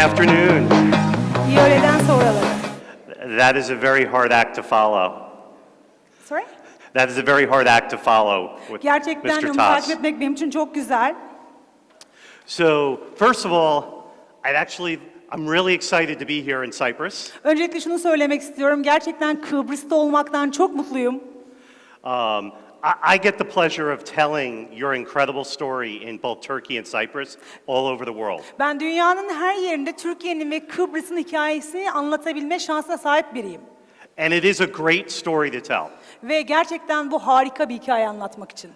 afternoon. İyi öğleden sonraları. That is a very hard act to follow. Sorry? That is a very hard act to follow with Gerçekten Mr. onu Toss. takip etmek benim için çok güzel. So, first of all, I'm really excited to be here in Cyprus. Öncelikle şunu söylemek istiyorum. Gerçekten Kıbrıs'ta olmaktan çok mutluyum. I get the pleasure of telling your incredible story in both Turkey and Cyprus all over the world. Ben dünyanın her yerinde Türkiye'nin ve Kıbrıs'ın hikayesini anlatabilme şansına sahip biriyim. And it is a great story to tell. Ve gerçekten bu harika bir hikaye anlatmak için.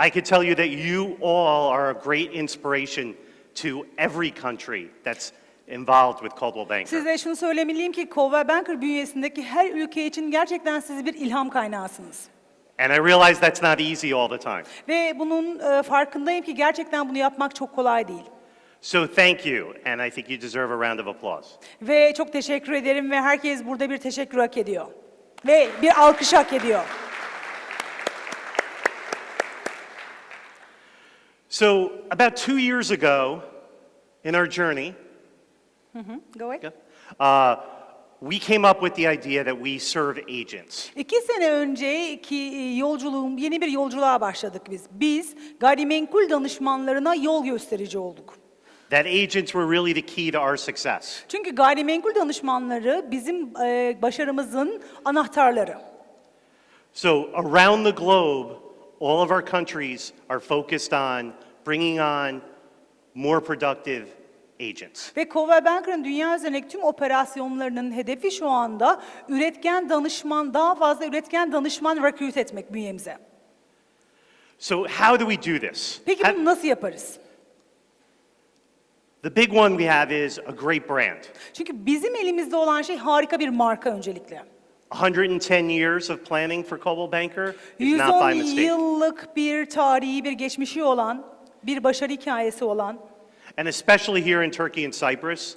I can tell you that you all are a great inspiration to every country that's involved with Coldwell Banker. Size şunu söylemeliyim ki Coldwell Banker bünyesindeki her ülke için gerçekten siz bir ilham kaynağısınız. And I realize that's not easy all the time. Ve bunun farkındayım ki gerçekten bunu yapmak çok kolay değil. So thank you, and I think you deserve a round of applause. Ve çok teşekkür ederim ve herkes burada bir teşekkür hak ediyor. Ve bir alkış hak ediyor. So about 2 years ago in our journey, Go ahead. we came up with the idea that we serve agents. 2 sene önceki yeni bir yolculuğa başladık biz. Biz gayrimenkul danışmanlarına yol gösterici olduk. That agents were really the key to our success. Çünkü gayrimenkul danışmanları bizim başarımızın anahtarları. So around the globe, all of our countries are focused on bringing on more productive agents. Ve Coldwell Banker'ın dünya üzerindeki tüm operasyonlarının hedefi şu anda daha fazla üretken danışman recruit etmek bünyemize. So how do we do this? Peki bunu nasıl yaparız? The big one we have is a great brand. Çünkü bizim elimizde olan şey harika bir marka öncelikle. 110 years of planning for Coldwell Banker is not 110 by mistake. yıllık bir tarihi, bir geçmişi olan, bir başarı hikayesi olan And especially here in Turkey and Cyprus,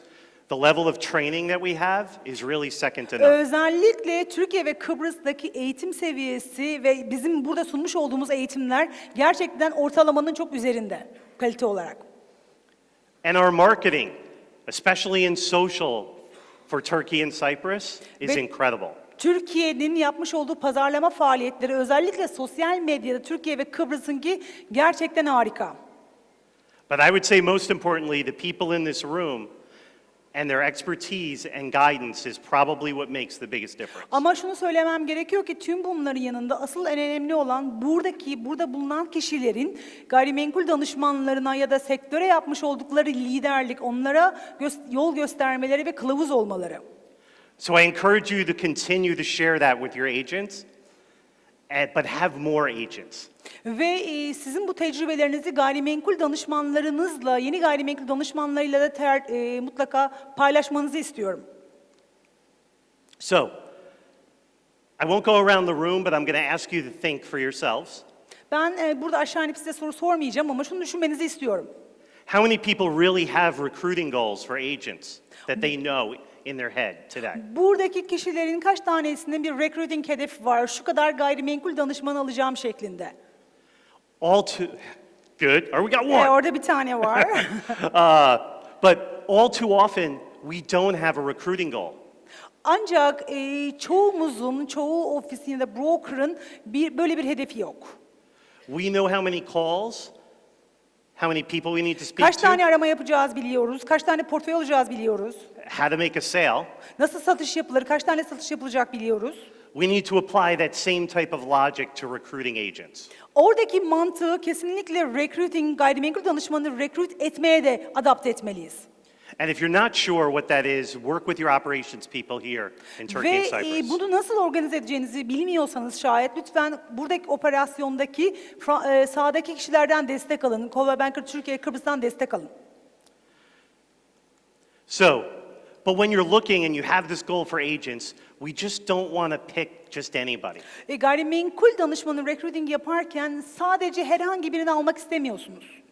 the level of training that we have is really second to none. özellikle Türkiye ve Kıbrıs'taki eğitim seviyesi ve bizim burada sunmuş olduğumuz eğitimler gerçekten ortalamanın çok üzerinde kalite olarak. And our marketing, especially in social for Turkey and Cyprus, is incredible. Türkiye'nin yapmış olduğu pazarlama faaliyetleri özellikle sosyal medyada Türkiye ve Kıbrıs'ınki gerçekten harika. But I would say most importantly, the people in this room and their expertise and guidance is probably what makes the biggest difference. Ama şunu söylemem gerekiyor ki tüm bunların yanında asıl en önemli olan burada bulunan kişilerin gayrimenkul danışmanlarına ya da sektöre yapmış oldukları liderlik, onlara yol göstermeleri ve kılavuz olmaları. So I encourage you to continue to share that with your agents, but have more agents. Ve sizin bu tecrübelerinizi gayrimenkul danışmanlarınızla, yeni gayrimenkul danışmanlarıyla da mutlaka paylaşmanızı istiyorum. So, I won't go around the room, but I'm going to ask you to think for yourselves. Ben burada aşağı inip size soru sormayacağım ama şunu düşünmenizi istiyorum. How many people really have recruiting goals for agents that they know in their head today? Buradaki kişilerin kaç tanesinin bir recruiting hedefi var? Şu kadar gayrimenkul danışman alacağım şeklinde. All too good. Or we got one. Orada bir tane var. But all too often we don't have a recruiting goal. Ancak çoğu ofisin ya da broker'ın böyle bir hedefi yok. We know how many calls, how many people we need to speak Kaç tane to, arama yapacağız biliyoruz. Kaç tane portföy alacağız biliyoruz. how to make a sale. Nasıl satış yapılır, kaç tane satış yapılacak biliyoruz. We need to apply that same type of logic to recruiting agents. Oradaki mantığı kesinlikle gayrimenkul danışmanı recruit etmeye de adapte etmeliyiz. And if you're not sure what that is, work with your operations people here in Turkey and Ve Cyprus. bunu nasıl organize edeceğinizi bilmiyorsanız şayet lütfen buradaki operasyondaki sahadaki kişilerden destek alın. Coldwell Banker Türkiye, Kıbrıs'tan destek alın. So, but when you're looking and you have this goal for agents, we just don't want to pick just anybody. Gayrimenkul danışmanı recruiting yaparken sadece herhangi birini almak istemiyorsunuz.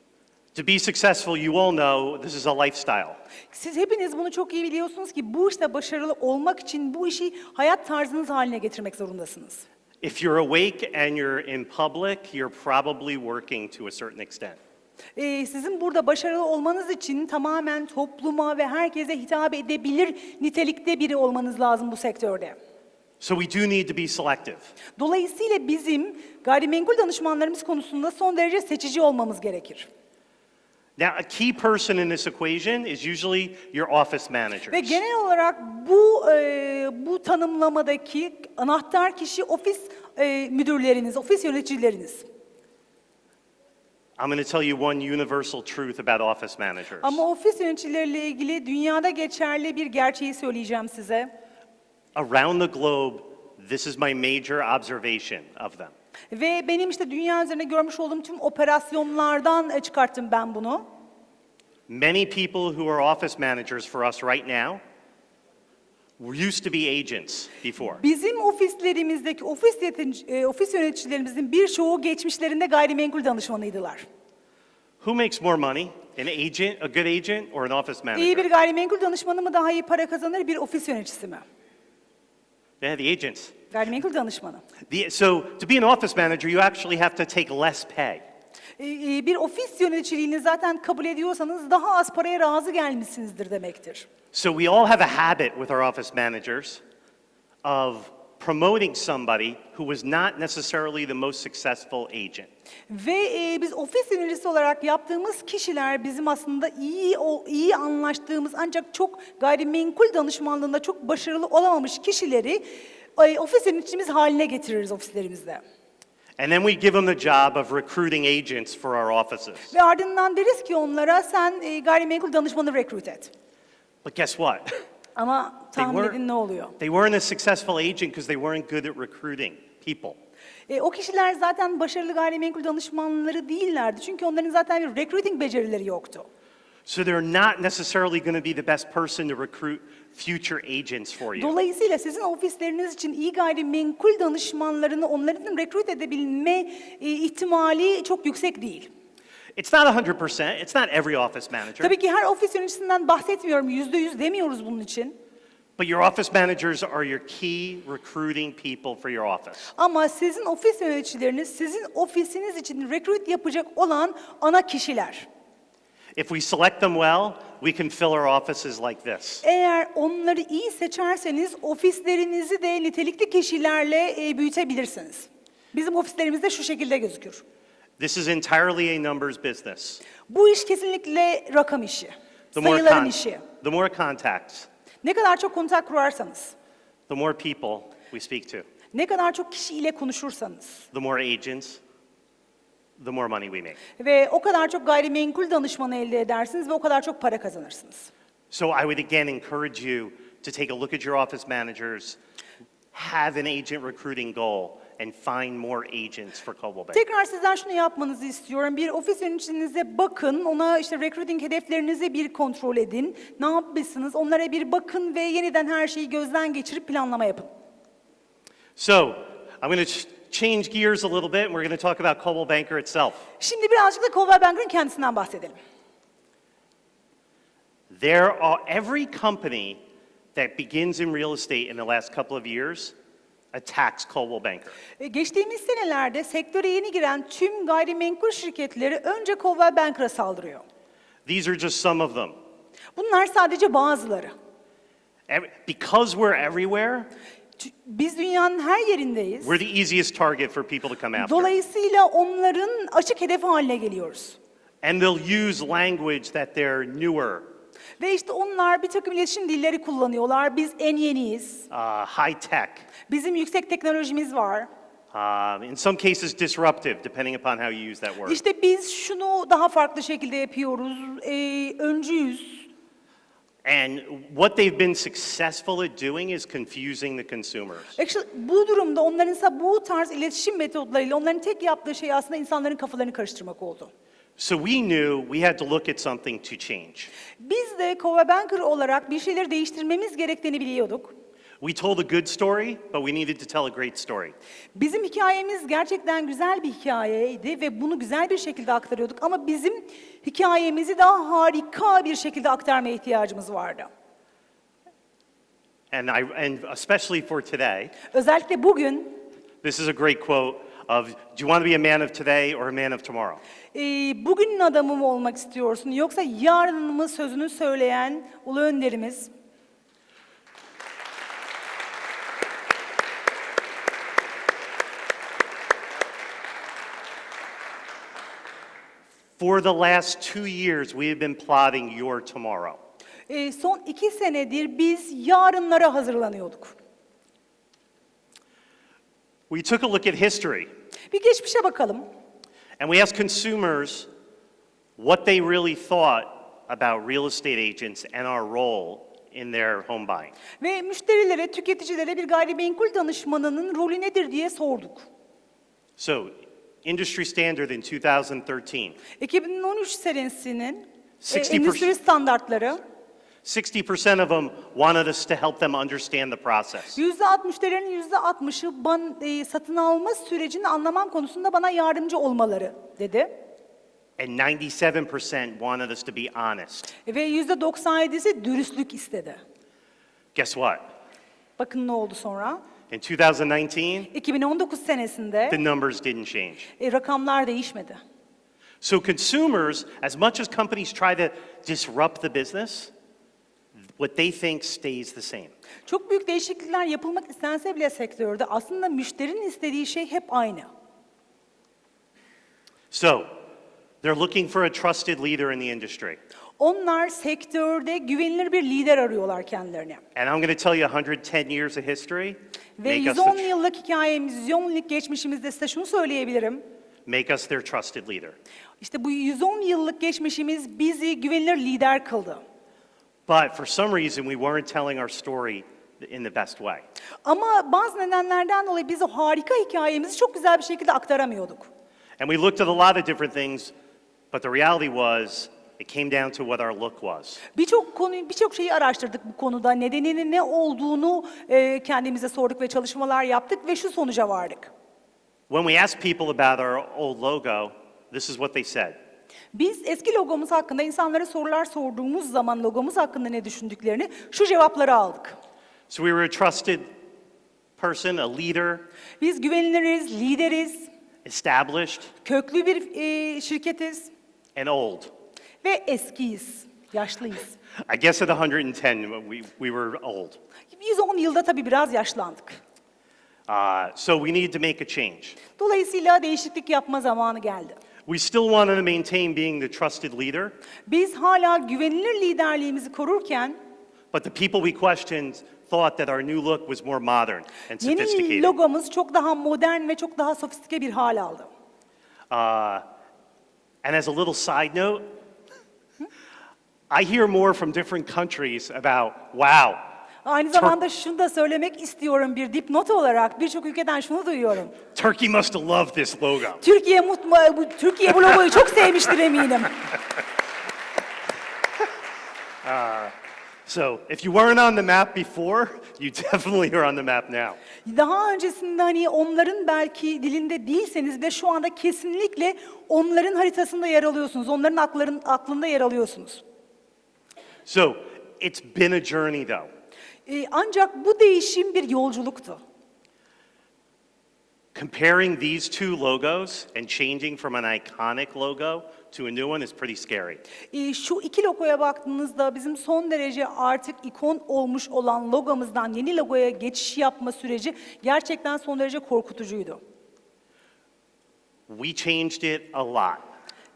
To be successful, you all know this is a lifestyle. Siz hepiniz bunu çok iyi biliyorsunuz ki bu işte başarılı olmak için bu işi hayat tarzınız haline getirmek zorundasınız. If you're awake and you're in public, you're probably working to a certain extent. Sizin burada başarılı olmanız için tamamen topluma ve herkese hitap edebilir nitelikte biri olmanız lazım bu sektörde. So we do need to be selective. Dolayısıyla bizim gayrimenkul danışmanlarımız konusunda son derece seçici olmamız gerekir. Now, a key person in this equation is usually your office managers. Ve genel olarak bu tanımlamadaki anahtar kişi ofis müdürleriniz, ofis yöneticileriniz. I'm going to tell you one universal truth about office managers. Ama ofis yöneticileriyle ilgili dünyada geçerli bir gerçeği söyleyeceğim size. Around the globe, this is my major observation of them. Ve benim işte dünya üzerinde görmüş olduğum tüm operasyonlardan çıkarttım ben bunu. Many people who are office managers for us right now used to be agents before. Bizim ofislerimizdeki ofis yöneticilerimizin birçoğu geçmişlerinde gayrimenkul danışmanıydılar. Who makes more money? An agent, a good agent, or an office İyi bir manager? gayrimenkul danışmanı mı daha iyi para kazanır, bir ofis yöneticisi mi? Yeah, the agents. Gayrimenkul danışmanı. So to be an office manager, you actually have to take less pay. Bir ofis yöneticiliğini zaten kabul ediyorsanız daha az paraya razı gelmişsinizdir demektir. So we all have a habit with our office managers of promoting somebody who was not necessarily the most successful agent. Ve biz ofis yöneticisi olarak yaptığımız kişiler bizim aslında iyi anlaştığımız ancak çok gayrimenkul danışmanlığında çok başarılı olamamış kişileri ofis yöneticimiz haline getiririz ofislerimizde. And then we give them the job of recruiting agents for our offices. Ve ardından deriz ki onlara sen gayrimenkul danışmanı recruit et. But guess what? Ama tahmin edin ne oluyor? They weren't a successful agent because they weren't good at recruiting people. O kişiler zaten başarılı gayrimenkul danışmanları değillerdi. Çünkü onların zaten bir recruiting becerileri yoktu. So they're not necessarily going to be the best person to recruit future agents for you. Dolayısıyla sizin ofisleriniz için iyi gayrimenkul danışmanlarını onların recruit edebilme ihtimali çok yüksek değil. It's not 100%. It's not every office manager. Tabii ki her ofis yöneticisinden bahsetmiyorum. %100 demiyoruz bunun için. But your office managers are your key recruiting people for your office. Ama sizin ofis yöneticileriniz sizin ofisiniz için recruit yapacak olan ana kişiler. If we select them well, we can fill our offices like this. Eğer onları iyi seçerseniz ofislerinizi de nitelikli kişilerle büyütebilirsiniz. Bizim ofislerimizde şu şekilde gözükür. This is entirely a numbers business. Bu iş kesinlikle rakam işi, sayıların işi. The more contacts, Ne kadar çok kontak kurarsanız, the more people we speak to, ne kadar çok kişiyle konuşursanız the more agents, the more money we make. ve o kadar çok gayrimenkul danışmanı elde edersiniz ve o kadar çok para kazanırsınız. So I would again encourage you to take a look at your office managers, have an agent recruiting goal, and find more agents for Coldwell Banker. Tekrar sizden şunu yapmanızı istiyorum. Bir ofis yöneticinize bakın, ona işte recruiting hedeflerinizi bir kontrol edin. Ne yapmışsınız? Onlara bir bakın ve yeniden her şeyi gözden geçirip planlama yapın. So I'm going to change gears a little bit, and we're going to talk about Coldwell Banker itself. Şimdi birazcık da Coldwell Banker'ın kendisinden bahsedelim. Every company that begins in real estate in the last couple of years attacks Coldwell Banker. Geçtiğimiz senelerde sektöre yeni giren tüm gayrimenkul şirketleri önce Coldwell Banker'a saldırıyor. These are just some of them. Bunlar sadece bazıları. Because we're everywhere, Biz dünyanın her yerindeyiz. we're the easiest target for people to come after. Dolayısıyla onların açık hedefi haline geliyoruz. And they'll use language that they're newer, Ve işte onlar bir takım iletişim dilleri kullanıyorlar. Biz en yeniyiz. high tech, Bizim yüksek teknolojimiz var. in some cases disruptive, depending upon how you use that word. İşte biz şunu daha farklı şekilde yapıyoruz. Öncüyüz. And what they've been successful at doing is confusing the consumers. Actually, bu durumda onların bu tarz iletişim metodlarıyla onların tek yaptığı şey aslında insanların kafalarını karıştırmak oldu. So we knew we had to look at something to change. Biz de Coldwell Banker olarak bir şeyleri değiştirmemiz gerektiğini biliyorduk. We told a good story, but we needed to tell a great story. Bizim hikayemiz gerçekten güzel bir hikayeydi ve bunu güzel bir şekilde aktarıyorduk ama bizim hikayemizi daha harika bir şekilde aktarmaya ihtiyacımız vardı. And especially for today, Özellikle bugün this is a great quote. of, do you want to be a man of today or a man of tomorrow? Bugünün adamı mı olmak istiyorsun yoksa yarın mı sözünü söyleyen ulu önderimiz? For the last 2 years, we have been plotting your tomorrow. Son 2 senedir biz yarınlara hazırlanıyorduk. We took a look at history, Bir geçmişe bakalım. and we asked consumers what they really thought about real estate agents and our role in their home buying. Ve müşterilere, tüketicilere bir gayrimenkul danışmanının rolü nedir diye sorduk. So, industry standard in 2013, 2013 senesinin 60% endüstri standartları 60% of them wanted us to help them understand the process. müşterilerin %60'ı satın alma sürecini anlamam konusunda bana yardımcı olmaları dedi. And 97% wanted us to be honest. Ve %97'si dürüstlük istedi. Guess what? Bakın ne oldu sonra? In 2019, 2019 senesinde the numbers didn't change. rakamlar değişmedi. So consumers, as much as companies try to disrupt the business, what they think stays the same. Çok büyük değişiklikler yapılmak istense bile sektörde aslında müşterinin istediği şey hep aynı. So, they're looking for a trusted leader in the industry. Onlar sektörde güvenilir bir lider arıyorlar kendilerine. And I'm going to tell you 110 years of history Ve make us, 110 yıllık hikayemiz, 110 yıllık geçmişimizde size şunu söyleyebilirim. make us their trusted leader. İşte bu 110 yıllık geçmişimiz bizi güvenilir lider kıldı. But for some reason, we weren't telling our story in the best way. Ama bazı nedenlerden dolayı biz o harika hikayemizi çok güzel bir şekilde aktaramıyorduk. And we looked at a lot of different things, but the reality was it came down to what our look was. Birçok şeyi araştırdık bu konuda. Nedeninin ne olduğunu kendimize sorduk ve çalışmalar yaptık ve şu sonuca vardık. When we asked people about our old logo, this is what they said. Biz eski logomuz hakkında insanlara sorular sorduğumuz zaman logomuz hakkında ne düşündüklerini şu cevapları aldık. So we were a trusted person, a leader, Biz güveniliriz, lideriz, established, köklü bir şirketiz and old. ve eskiyiz, yaşlıyız. I guess at 110, we were old. 110 yılda tabii biraz yaşlandık. So we needed to make a change. Dolayısıyla değişiklik yapma zamanı geldi. We still wanted to maintain being the trusted leader, Biz hala güvenilir liderliğimizi korurken but the people we questioned thought that our new look was more modern and yeni sophisticated. logomuz çok daha modern ve çok daha sofistike bir hal aldı. And as a little side note, I hear more from different countries about, wow, Aynı zamanda şunu da söylemek istiyorum bir dipnot olarak birçok ülkeden şunu duyuyorum. Turkey must have loved this logo. Türkiye bu logoyu çok sevmiştir eminim. So if you weren't on the map before, you definitely are on the map now. Daha öncesinde hani onların belki dilinde değilseniz de şu anda kesinlikle onların haritasında yer alıyorsunuz. Onların aklında yer alıyorsunuz. So it's been a journey though. Ancak bu değişim bir yolculuktu. Comparing these two logos and changing from an iconic logo to a new one is pretty scary. Şu iki logoya baktığınızda bizim son derece artık ikon olmuş olan logomuzdan yeni logoya geçiş yapma süreci gerçekten son derece korkutucuydu. We changed it a lot.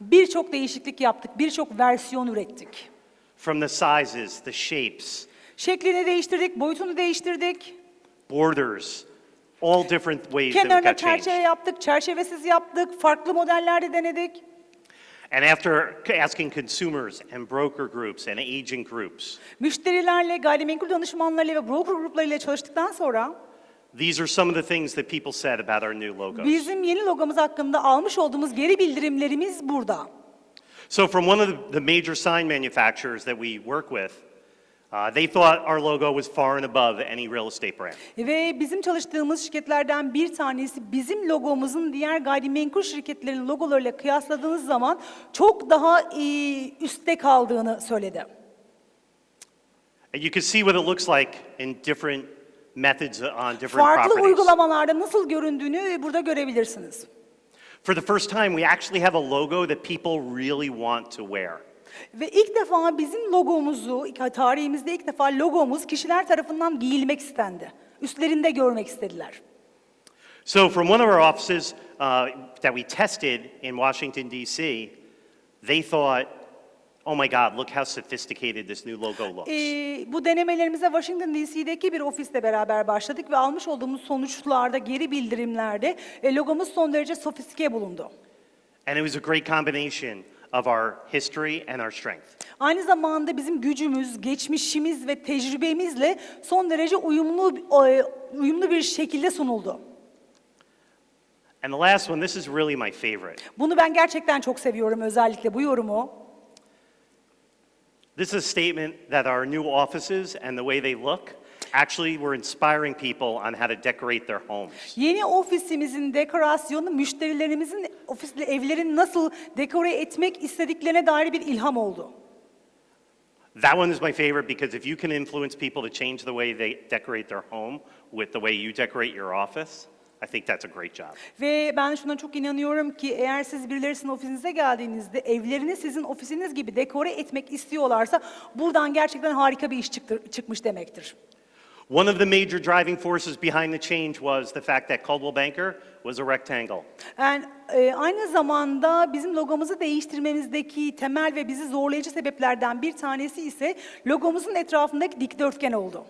Birçok değişiklik yaptık, birçok versiyon ürettik. From the sizes, the shapes, Şeklini değiştirdik, boyutunu değiştirdik. borders, all different ways that it Kenarına got changed. çerçeve yaptık, çerçevesiz yaptık, farklı modellerde denedik. And after asking consumers and broker groups and agent groups, Müşterilerle, gayrimenkul danışmanlarıyla ve broker gruplarıyla çalıştıktan sonra these are some of the things that people said about our new logos. bizim yeni logomuz hakkında almış olduğumuz geri bildirimlerimiz burada. So from one of the major sign manufacturers that we work with, they thought our logo was far and above any real estate brand. Ve bizim çalıştığımız şirketlerden bir tanesi bizim logomuzun diğer gayrimenkul şirketlerin logolarıyla kıyasladığınız zaman çok daha üstte kaldığını söyledi. And you can see what it looks like in different methods on different Farklı properties. uygulamalarda nasıl göründüğünü burada görebilirsiniz. For the first time, we actually have a logo that people really want to wear. Ve ilk defa bizim logomuzu, tarihimizde ilk defa logomuz kişiler tarafından giyilmek istendi. Üstlerinde görmek istediler. So from one of our offices that we tested in Washington, D.C., they thought, oh my God, look how sophisticated this new logo looks. Bu denemelerimize Washington DC'deki bir ofisle beraber başladık ve almış olduğumuz sonuçlarda, geri bildirimlerde logomuz son derece sofistike bulundu. And it was a great combination of our history and our strength. Aynı zamanda bizim gücümüz, geçmişimiz ve tecrübemizle son derece uyumlu bir şekilde sunuldu. And the last one, this is really my favorite. Bunu ben gerçekten çok seviyorum, özellikle bu yorumu. This is a statement that our new offices and the way they look actually were inspiring people on how to decorate their homes. Yeni ofisimizin dekorasyonu müşterilerimizin evlerini nasıl dekore etmek istediklerine dair bir ilham oldu. That one is my favorite because if you can influence people to change the way they decorate their home with the way you decorate your office, I think that's a great job. Ve ben şuna çok inanıyorum ki eğer siz birileri sizin ofisinize geldiğinizde evlerini sizin ofisiniz gibi dekore etmek istiyorlarsa buradan gerçekten harika bir iş çıkmış demektir. One of the major driving forces behind the change was the fact that Coldwell Banker was a rectangle. Yani, aynı zamanda bizim logomuzu değiştirmemizdeki temel ve bizi zorlayıcı sebeplerden bir tanesi ise logomuzun etrafındaki dikdörtgen oldu.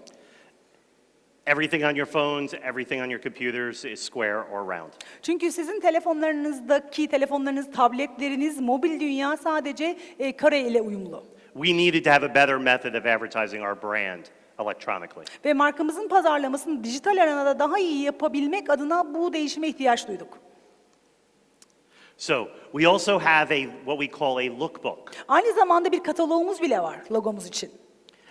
Everything on your phones, everything on your computers is square or round. Çünkü sizin telefonlarınız, tabletleriniz, mobil dünya sadece kare ile uyumlu. We needed to have a better method of advertising our brand electronically. Ve markamızın pazarlamasını dijital arenada daha iyi yapabilmek adına bu değişime ihtiyaç duyduk. So, we also have what we call a lookbook. Aynı zamanda bir kataloğumuz bile var logomuz için.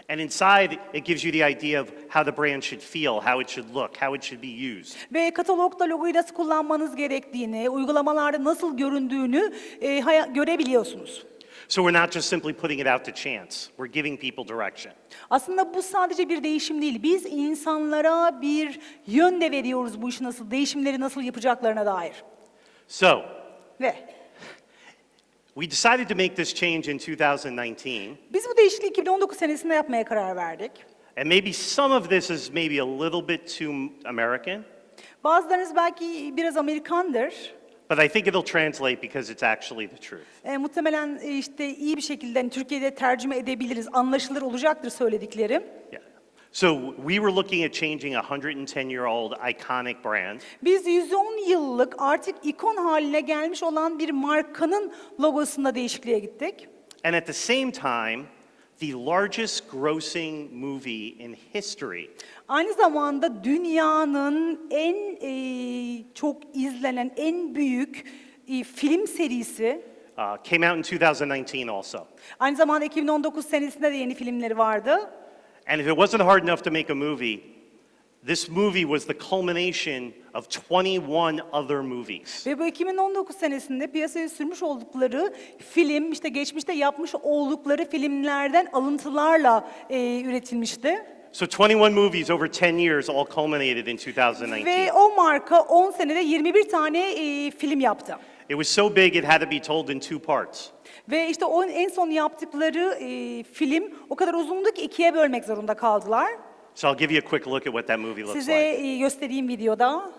And inside, it gives you the idea of how the brand should feel, how it should look, how it should be used. Ve katalogda logoyu nasıl kullanmanız gerektiğini, uygulamalarda nasıl göründüğünü görebiliyorsunuz. So we're not just simply putting it out to chance. We're giving people direction. Aslında bu sadece bir değişim değil. Biz insanlara bir yön de veriyoruz bu işi değişimleri nasıl yapacaklarına dair. So, Ve we decided to make this change in 2019. biz bu değişikliği 2019 senesinde yapmaya karar verdik. And maybe some of this is maybe a little bit too American, Bazılarınız belki biraz Amerikandır. but I think it'll translate because it's actually the truth. Muhtemelen işte iyi bir şekilde Türkiye'de tercüme edebiliriz, anlaşılır olacaktır söylediklerim. Yeah. So we were looking at changing a 110-year-old iconic brand. Biz 110 yıllık artık ikon haline gelmiş olan bir markanın logosunda değişikliğe gittik. And at the same time, the largest grossing movie in history Aynı zamanda dünyanın en çok izlenen, en büyük film serisi. came out in 2019 also. Aynı zamanda 2019 senesinde de yeni filmleri vardı. And if it wasn't hard enough to make a movie, this movie was the culmination of 21 other movies. Ve bu 2019 senesinde piyasaya sürmüş oldukları film, işte geçmişte yapmış oldukları filmlerden alıntılarla üretilmişti. So 21 movies over 10 years all culminated in 2019. Ve o marka 10 senede 21 tane film yaptı. It was so big it had to be told in two parts. Ve işte o en son yaptıkları film o kadar uzundu ki ikiye bölmek zorunda kaldılar. So I'll give you a quick look at what that movie looks Size like. göstereyim videoda.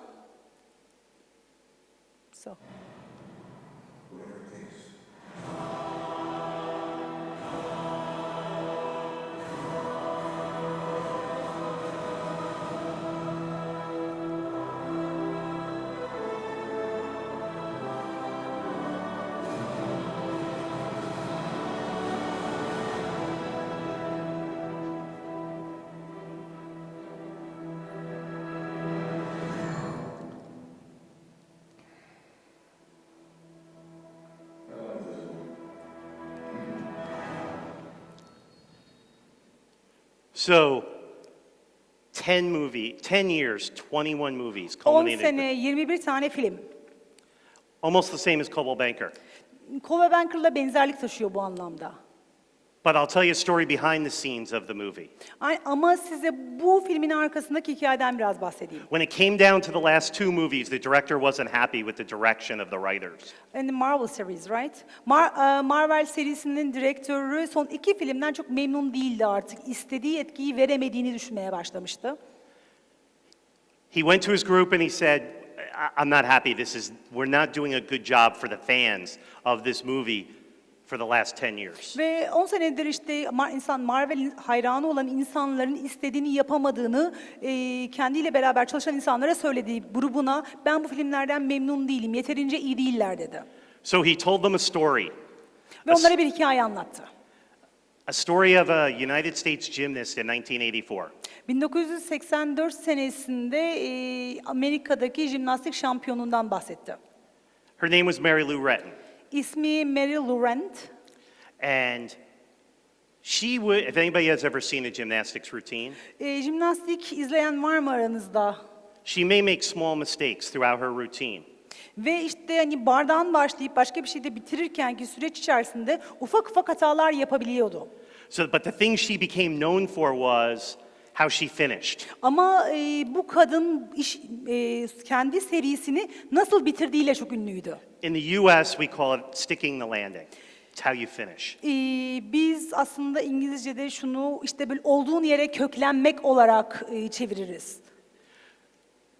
So. So 10 years, 21 movies 10 culminated. sene 21 tane film. Almost the same as Coldwell Banker. Coldwell Banker'la benzerlik taşıyor bu anlamda. But I'll tell you a story behind the scenes of the movie. Ama size bu filmin arkasındaki hikayeden biraz bahsedeyim. When it came down to the last two movies, the director wasn't happy with the direction of the writers. In the Marvel series, right? Marvel serisinin direktörü son 2 filmden çok memnun değildi artık. İstediği etkiyi veremediğini düşünmeye başlamıştı. He went to his group and he said, I'm not happy. We're not doing a good job for the fans of this movie for the last 10 years. Ve 10 senedir işte Marvel hayranı olan insanların istediğini yapamadığını kendiyle beraber çalışan insanlara söylediği grubuna ben bu filmlerden memnun değilim, yeterince iyi değiller dedi. So he told them a story. Ve onlara bir hikaye anlattı. A story of a United States gymnast in 1984. 1984 senesinde Amerika'daki jimnastik şampiyonundan bahsetti. Her name was Mary Lou Retton. İsmi Mary Laurent. And she would, if anybody has ever seen a gymnastics routine, Jimnastik izleyen var mı aranızda? she may make small mistakes throughout her routine. Ve işte hani bardan başlayıp başka bir şeyde bitirirkenki süreç içerisinde ufak ufak hatalar yapabiliyordu. But the thing she became known for was how she finished. Ama bu kadın kendi serisini nasıl bitirdiğiyle çok ünlüydü. In the US, we call it sticking the landing. It's how you finish. Biz aslında İngilizce'de şunu işte böyle olduğun yere köklenmek olarak çeviririz.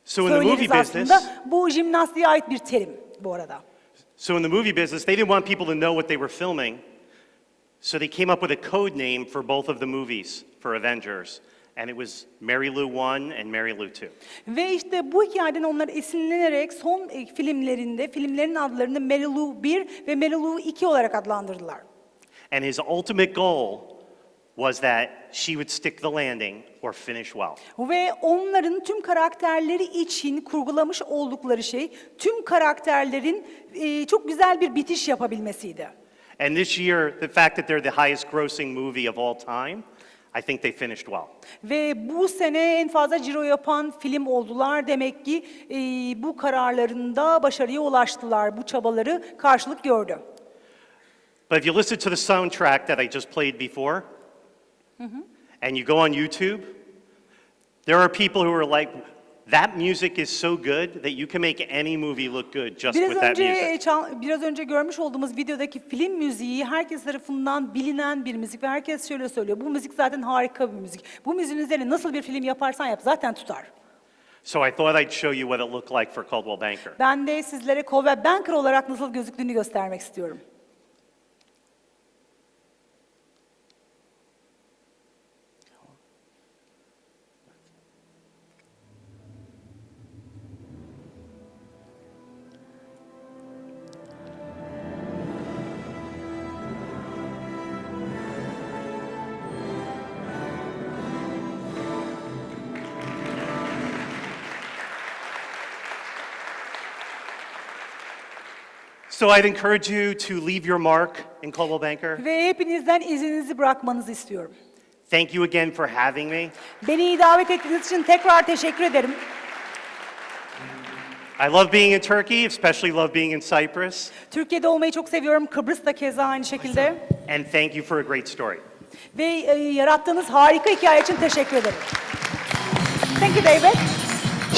So in the movie Söyleriz aslında. business, Bu jimnastiğe ait bir terim bu arada. so in the movie business, they didn't want people to know what they were filming. So they came up with a code name for both of the movies for Avengers. And it was Mary Lou 1 and Mary Lou 2. Ve işte bu hikayeden onlar esinlenerek son filmlerin adlarını Mary Lou 1 ve Mary Lou 2 olarak adlandırdılar. And his ultimate goal was that she would stick the landing or finish well. Ve onların tüm karakterleri için kurgulamış oldukları şey tüm karakterlerin çok güzel bir bitiş yapabilmesiydi. And this year, the fact that they're the highest grossing movie of all time, I think they finished well. Ve bu sene en fazla ciro yapan film oldular. Demek ki bu kararlarında başarıya ulaştılar. Bu çabaları karşılık gördü. But if you listen to the soundtrack that I just played before, and you go on YouTube, there are people who are like, that music is so good that you can make any movie look good just with that music. Biraz önce görmüş olduğumuz videodaki film müziği herkes tarafından bilinen bir müzik ve herkes şöyle söylüyor. Bu müzik zaten harika bir müzik. Bu müziğin üzerine nasıl bir film yaparsan yap zaten tutar. So I thought I'd show you what it looked like for Coldwell Banker. Ben de sizlere Coldwell Banker olarak nasıl gözüktüğünü göstermek istiyorum. So I'd encourage you to leave your mark in Coldwell Banker. Ve hepinizden izinizi bırakmanızı istiyorum. Thank you again for having me. Beni davet ettiğiniz için tekrar teşekkür ederim. I love being in Turkey, especially love being in Cyprus. Türkiye'de olmayı çok seviyorum. Kıbrıs da keza aynı şekilde. And thank you for a great story. Ve yarattığınız harika hikaye için teşekkür ederim. Thank you, David.